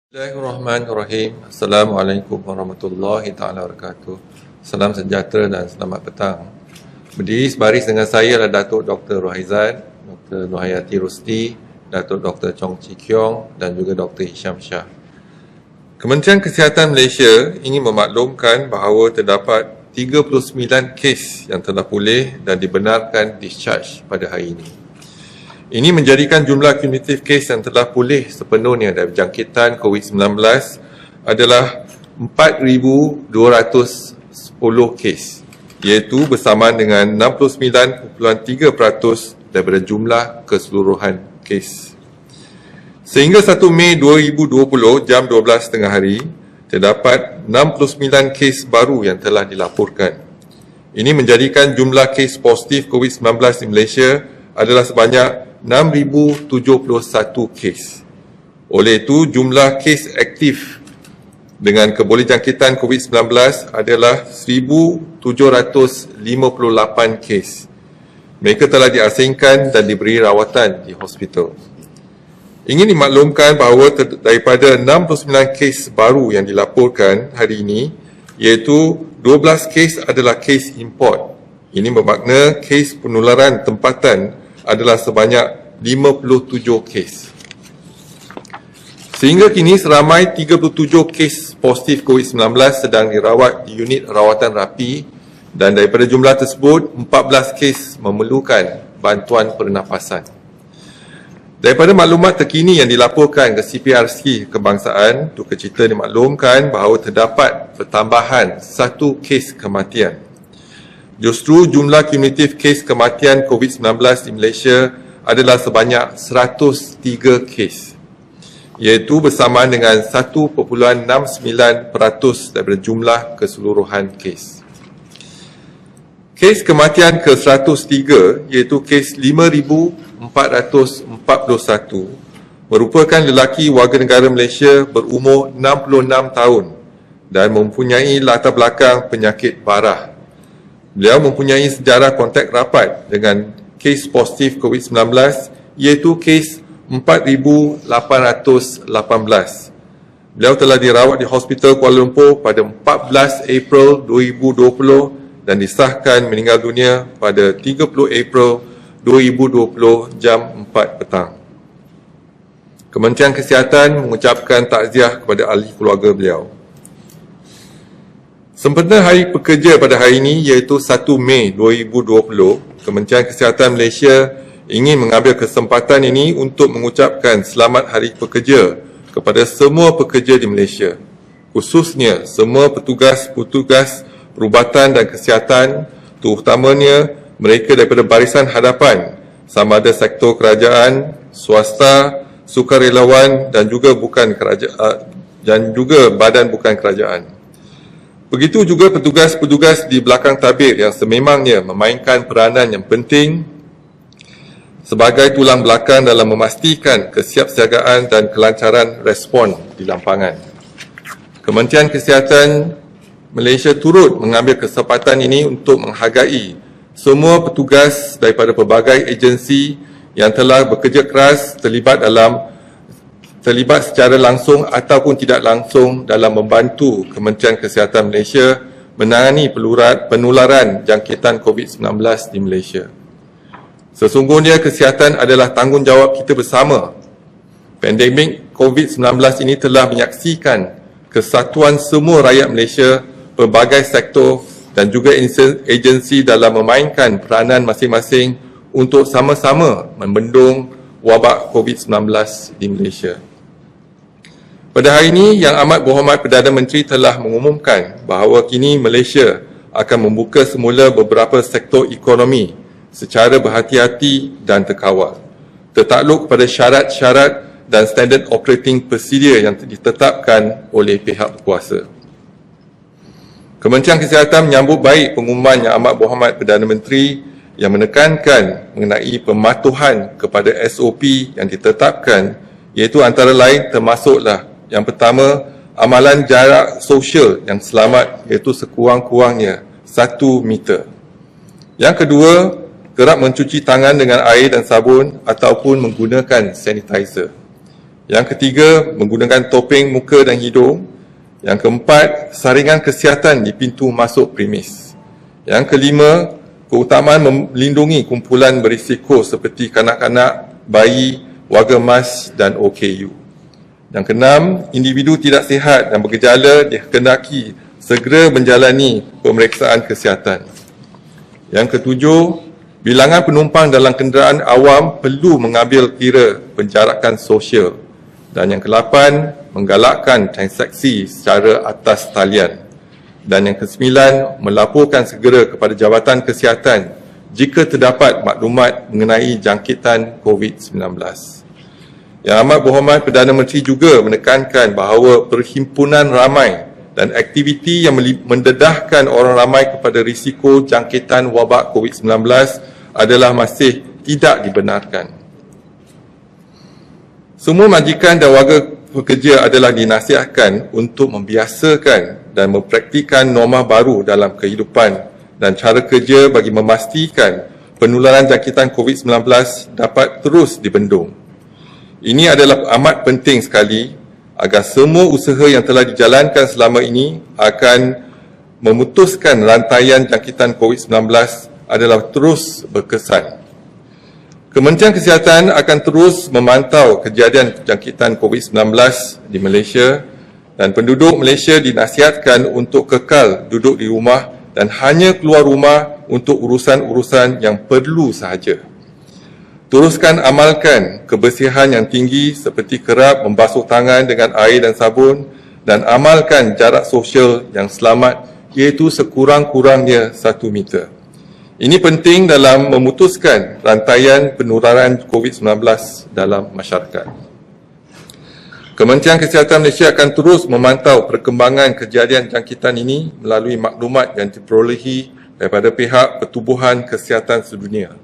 Bismillahirrahmanirrahim. Assalamualaikum warahmatullahi taala wabarakatuh. Salam sejahtera dan selamat petang. Berdiri sebaris dengan saya adalah Datuk Dr. Rohaizan, Dr. Nohayati Rusti, Datuk Dr. Chong Chi Kiong dan juga Dr. Hisham Shah. Kementerian Kesihatan Malaysia ingin memaklumkan bahawa terdapat 39 kes yang telah pulih dan dibenarkan discharge pada hari ini. Ini menjadikan jumlah kumulatif kes yang telah pulih sepenuhnya dari jangkitan COVID-19 adalah 4,210 kes, iaitu bersamaan dengan 69.3% daripada jumlah keseluruhan kes. Sehingga 1 Mei 2020 jam 12 tengah hari, terdapat 69 kes baru yang telah dilaporkan. Ini menjadikan jumlah kes positif COVID-19 di Malaysia adalah sebanyak 6,071 kes. Oleh itu, jumlah kes aktif dengan kebolehjangkitan COVID-19 adalah 1,758 kes. Mereka telah diasingkan dan diberi rawatan di hospital. Ingin dimaklumkan bahawa daripada 69 kes baru yang dilaporkan hari ini, iaitu 12 kes adalah kes import. Ini bermakna kes penularan tempatan adalah sebanyak 57 kes. Sehingga kini seramai 37 kes positif COVID-19 sedang dirawat di unit rawatan rapi dan daripada jumlah tersebut 14 kes memerlukan bantuan pernafasan. Daripada maklumat terkini yang dilaporkan ke CPRC Kebangsaan, Duka Cita dimaklumkan bahawa terdapat pertambahan 1 kes kematian. Justru jumlah kumulatif kes kematian COVID-19 di Malaysia adalah sebanyak 103 kes, iaitu bersamaan dengan 1.69% daripada jumlah keseluruhan kes. Kes kematian ke-103 iaitu kes 5,441 merupakan lelaki warga negara Malaysia berumur 66 tahun dan mempunyai latar belakang penyakit parah. Beliau mempunyai sejarah kontak rapat dengan kes positif COVID-19 iaitu kes 4,818. Beliau telah dirawat di Hospital Kuala Lumpur pada 14 April 2020 dan disahkan meninggal dunia pada 30 April 2020 jam 4 petang. Kementerian Kesihatan mengucapkan takziah kepada ahli keluarga beliau. Sempena Hari Pekerja pada hari ini iaitu 1 Mei 2020, Kementerian Kesihatan Malaysia ingin mengambil kesempatan ini untuk mengucapkan Selamat Hari Pekerja kepada semua pekerja di Malaysia, khususnya semua petugas-petugas perubatan dan kesihatan, terutamanya mereka daripada barisan hadapan, sama ada sektor kerajaan, swasta, sukarelawan dan juga badan bukan kerajaan. Begitu juga petugas-petugas di belakang tabir yang sememangnya memainkan peranan yang penting sebagai tulang belakang dalam memastikan kesiapsiagaan dan kelancaran respon di lampangan. Kementerian Kesihatan Malaysia turut mengambil kesempatan ini untuk menghargai semua petugas daripada pelbagai agensi yang telah bekerja keras terlibat secara langsung ataupun tidak langsung dalam membantu Kementerian Kesihatan Malaysia menangani penularan jangkitan COVID-19 di Malaysia. Sesungguhnya kesihatan adalah tanggungjawab kita bersama. Pandemik COVID-19 ini telah menyaksikan kesatuan semua rakyat Malaysia, pelbagai sektor dan juga agensi dalam memainkan peranan masing-masing untuk sama-sama membendung wabak COVID-19 di Malaysia. Pada hari ini, Yang Amat Berhormat Perdana Menteri telah mengumumkan bahawa kini Malaysia akan membuka semula beberapa sektor ekonomi secara berhati-hati dan terkawal, tertakluk kepada syarat-syarat dan standard operating procedure yang ditetapkan oleh pihak berkuasa. Kementerian Kesihatan menyambut baik pengumuman Yang Amat Berhormat Perdana Menteri yang menekankan mengenai pematuhan kepada SOP yang ditetapkan, iaitu antara lain termasuklah yang pertama, amalan jarak sosial yang selamat iaitu sekurang-kurangnya 1 meter. Yang kedua, kerap mencuci tangan dengan air dan sabun ataupun menggunakan sanitizer. Yang ketiga, menggunakan topeng muka dan hidung. Yang keempat, saringan kesihatan di pintu masuk premis. Yang kelima, keutamaan melindungi kumpulan berisiko seperti kanak-kanak, bayi, warga emas dan OKU. Yang keenam, individu tidak sihat dan bergejala dikehendaki segera menjalani pemeriksaan kesihatan. Yang ketujuh, bilangan penumpang dalam kenderaan awam perlu mengambil kira penjarakan sosial. Dan yang ke-8, menggalakkan transaksi secara atas talian. Dan yang ke-9, melaporkan segera kepada Jabatan Kesihatan jika terdapat maklumat mengenai jangkitan COVID-19. Yang amat berhormat Perdana Menteri juga menekankan bahawa perhimpunan ramai dan aktiviti yang mendedahkan orang ramai kepada risiko jangkitan wabak COVID-19 adalah masih tidak dibenarkan. Semua majikan dan warga pekerja adalah dinasihatkan untuk membiasakan dan mempraktikkan norma baru dalam kehidupan dan cara kerja bagi memastikan penularan jangkitan COVID-19 dapat terus dibendung. Ini adalah amat penting sekali agar semua usaha yang telah dijalankan selama ini akan memutuskan rantaian jangkitan COVID-19 adalah terus berkesan. Kementerian Kesihatan akan terus memantau kejadian jangkitan COVID-19 di Malaysia dan penduduk Malaysia dinasihatkan untuk kekal duduk di rumah dan hanya keluar rumah untuk urusan-urusan yang perlu sahaja. Teruskan amalkan kebersihan yang tinggi seperti kerap membasuh tangan dengan air dan sabun dan amalkan jarak sosial yang selamat iaitu sekurang-kurangnya 1 meter. Ini penting dalam memutuskan rantaian penularan COVID-19 dalam masyarakat. Kementerian Kesihatan Malaysia akan terus memantau perkembangan kejadian jangkitan ini melalui maklumat yang diperolehi daripada pihak Pertubuhan Kesihatan Sedunia.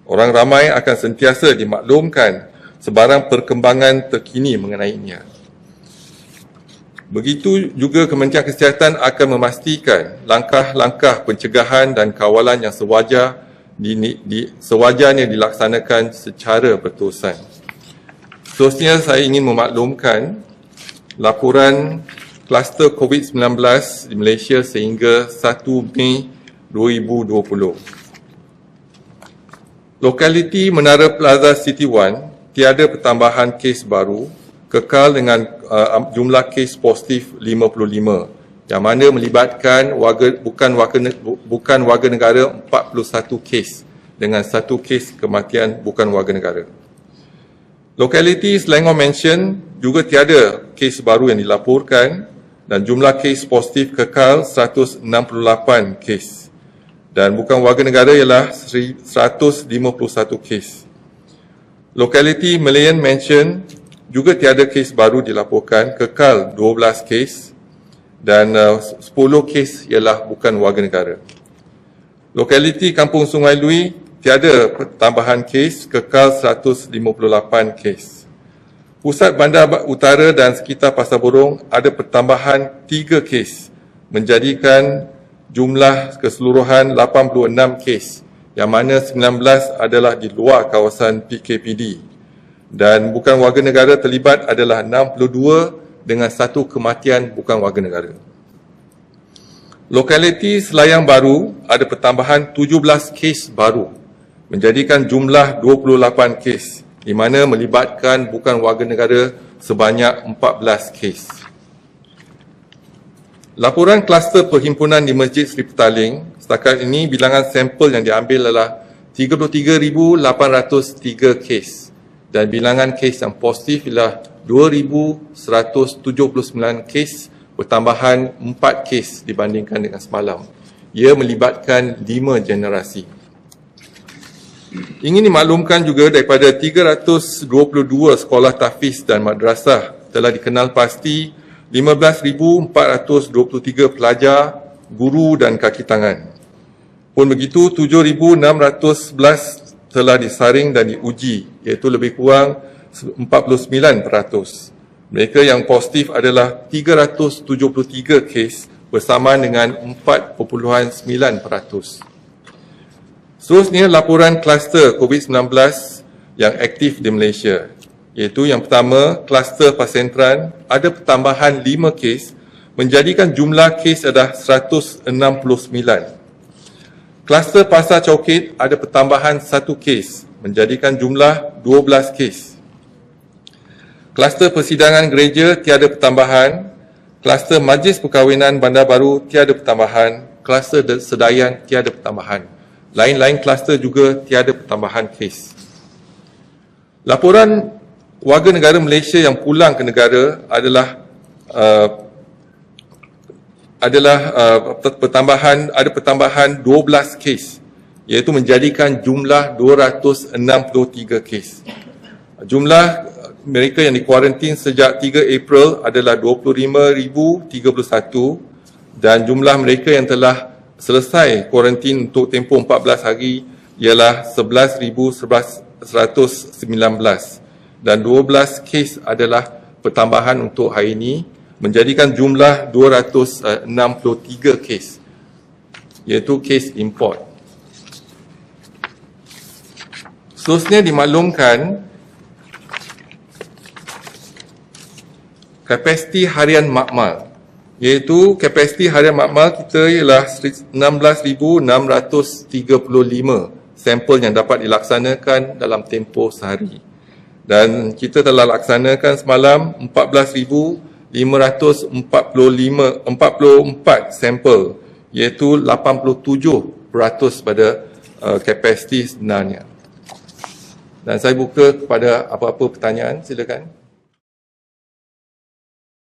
Orang ramai akan sentiasa dimaklumkan sebarang perkembangan terkini mengenainya. Begitu juga Kementerian Kesihatan akan memastikan langkah-langkah pencegahan dan kawalan yang sewajarnya dilaksanakan secara berterusan. Seterusnya saya ingin memaklumkan laporan kluster COVID-19 di Malaysia sehingga 1 Mei 2020. Lokaliti Menara Plaza City 1 tiada pertambahan kes baru, kekal dengan jumlah kes positif 55 yang mana melibatkan bukan warga negara 41 kes dengan 1 kes kematian bukan warga negara. Lokaliti Selangor Mansion juga tiada kes baru yang dilaporkan dan jumlah kes positif kekal 168 kes dan bukan warga negara ialah 151 kes. Lokaliti Malayan Mansion juga tiada kes baru dilaporkan, kekal 12 kes dan 10 kes ialah bukan warga negara. Lokaliti Kampung Sungai Lui tiada tambahan kes, kekal 158 kes. Pusat Bandar Utara dan sekitar Pasar Borong ada pertambahan 3 kes menjadikan jumlah keseluruhan 86 kes yang mana 19 adalah di luar kawasan PKPD. Dan bukan warga negara terlibat adalah 62 dengan 1 kematian bukan warga negara. Lokaliti Selayang Baru ada pertambahan 17 kes baru menjadikan jumlah 28 kes di mana melibatkan bukan warga negara sebanyak 14 kes. Laporan kluster perhimpunan di Masjid Seri Petaling, setakat ini bilangan sampel yang diambil adalah 33,803 kes. Dan bilangan kes yang positif ialah 2,179 kes, bertambahan 4 kes dibandingkan dengan semalam. Ia melibatkan 5 generasi. Ingin dimaklumkan juga daripada 322 sekolah tahfiz dan madrasah telah dikenal pasti 15,423 pelajar, guru dan kaki tangan. Pun begitu 7,611 telah disaring dan diuji, iaitu lebih kurang 49%. Mereka yang positif adalah 373 kes bersamaan dengan 4.9%. Seterusnya laporan kluster COVID-19 yang aktif di Malaysia. iaitu yang pertama, kluster Pasentran ada pertambahan 5 kes menjadikan jumlah kes adalah 169. Kluster Pasar Coket ada pertambahan 1 kes menjadikan jumlah 12 kes. Kluster persidangan gereja tiada pertambahan. Kluster majlis perkahwinan Bandar Baru tiada pertambahan. Kluster Sedayan tiada pertambahan. Lain-lain kluster juga tiada pertambahan kes. Laporan warga negara Malaysia yang pulang ke negara adalah pertambahan 12 kes, iaitu menjadikan jumlah 263 kes. Jumlah mereka yang dikuarantin sejak 3 April adalah 25,031 dan jumlah mereka yang telah selesai kuarantin untuk tempoh 14 hari ialah 11,119 dan 12 kes adalah pertambahan untuk hari ini menjadikan jumlah 263 kes, iaitu kes import. Seterusnya dimaklumkan kapasiti harian makmal, iaitu kapasiti harian makmal kita ialah 16,635 sampel yang dapat dilaksanakan dalam tempoh sehari. Dan kita telah laksanakan semalam 14,544 sampel, iaitu 87% pada kapasiti sebenarnya. Dan saya buka kepada apa-apa pertanyaan, silakan.